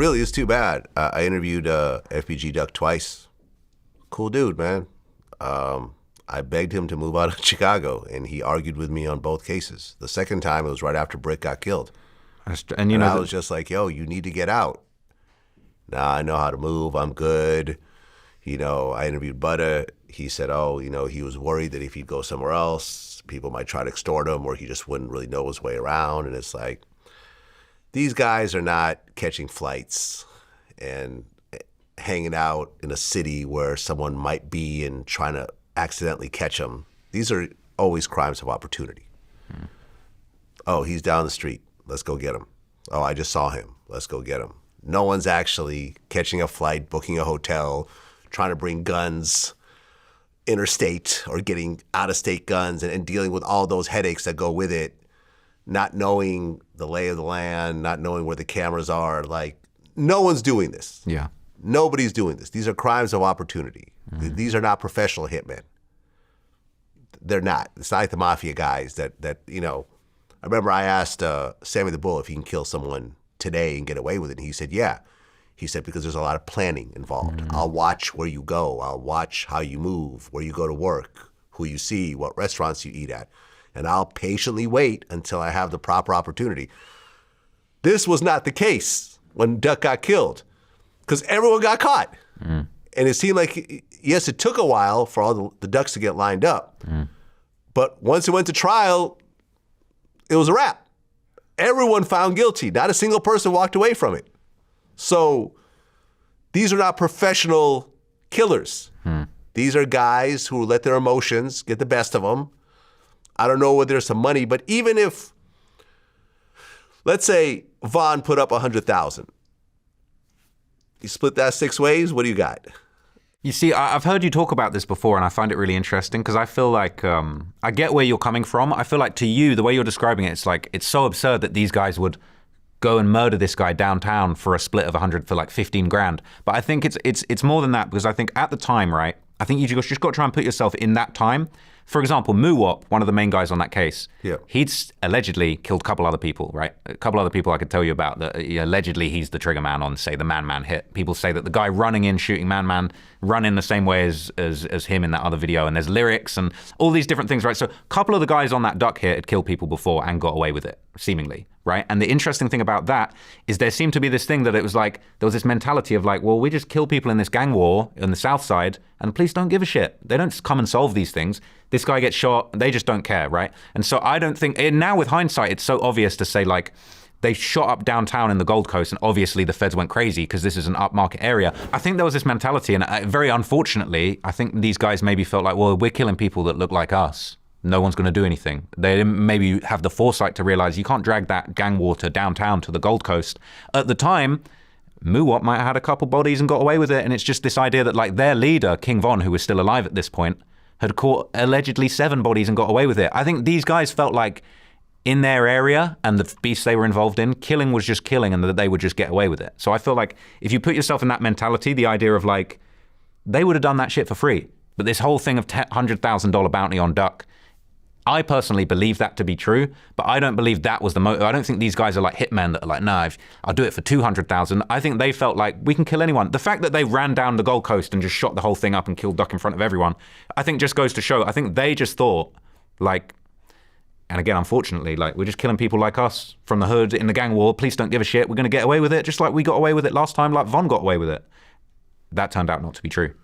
Really, it's too bad. I interviewed FBG Duck twice. Cool dude, man. I begged him to move out of Chicago, and he argued with me on both cases. The second time, it was right after Britt got killed. And I was just like, yo, you need to get out. Nah, I know how to move. I'm good. I interviewed Butter. He said, he was worried that if he'd go somewhere else, people might try to extort him, or he just wouldn't really know his way around. And it's like, these guys are not catching flights and hanging out in a city where someone might be and trying to accidentally catch them. These are always crimes of opportunity. Oh, he's down the street. Let's go get him. Oh, I just saw him. Let's go get him. No one's actually catching a flight, booking a hotel, trying to bring guns interstate or getting out-of-state guns and dealing with all those headaches that go with it, not knowing the lay of the land, not knowing where the cameras are. Like, no one's doing this. Yeah. Nobody's doing this. These are crimes of opportunity. These are not professional hitmen. They're not. It's not like the mafia guys that I remember I asked Sammy the Bull if he can kill someone today and get away with it. And he said, yeah. He said, because there's a lot of planning involved. I'll watch where you go. I'll watch how you move, where you go to work, who you see, what restaurants you eat at. And I'll patiently wait until I have the proper opportunity. This was not the case when Duck got killed, because everyone got caught. And it seemed like, yes, it took a while for all the ducks to get lined up. But once it went to trial, it was a wrap. Everyone found guilty. Not a single person walked away from it. So these are not professional killers. These are guys who let their emotions get the best of them. I don't know whether there's some money, but even if, let's say Vaughn put up $100,000, you split that 6 ways, what do you got? You see, I've heard you talk about this before, and I find it really interesting because I feel like I get where you're coming from. I feel like to you, the way you're describing it, it's so absurd that these guys would go and murder this guy downtown for a split of 100 for like 15 grand. But I think it's more than that, because I think at the time, right, I think you just got to try and put yourself in that time. For example, Muwop, one of the main guys on that case, he'd allegedly killed a couple other people, right? A couple other people I could tell you about that allegedly he's the trigger man on, say, the Man-Man hit. People say that the guy running in, shooting Man-Man, run in the same way as him in that other video, and there's lyrics and all these different things, right? So a couple of the guys on that Duck hit had killed people before and got away with it, seemingly, right? And the interesting thing about that is there seemed to be this thing that it was like, there was this mentality of like, well, we just kill people in this gang war in the South Side, and the police don't give a shit. They don't come and solve these things. This guy gets shot, they just don't care, right? And so I don't think, now with hindsight, it's so obvious to say like, they shot up downtown in the Gold Coast, and obviously the feds went crazy because this is an upmarket area. I think there was this mentality, and very unfortunately, I think these guys maybe felt like, well, we're killing people that look like us. No one's going to do anything. They didn't maybe have the foresight to realize you can't drag that gang war to downtown to the Gold Coast. At the time, Muwop might have had a couple bodies and got away with it, and it's just this idea that like their leader, King Von, who was still alive at this point, had caught allegedly 7 bodies and got away with it. I think these guys felt like in their area and the beasts they were involved in, killing was just killing and that they would just get away with it. So I feel like if you put yourself in that mentality, the idea of like, they would have done that shit for free. But this whole thing of $100,000 bounty on Duck, I personally believe that to be true, but I don't believe that was the motive. I don't think these guys are like hitmen that are like, nah, I'll do it for 200,000. I think they felt like we can kill anyone. The fact that they ran down the Gold Coast and just shot the whole thing up and killed Duck in front of everyone, I think just goes to show, I think they just thought like, and again, unfortunately, like we're just killing people like us from the hood in the gang war. Police don't give a shit. We're going to get away with it just like we got away with it last time, like Von got away with it. That turned out not to be true.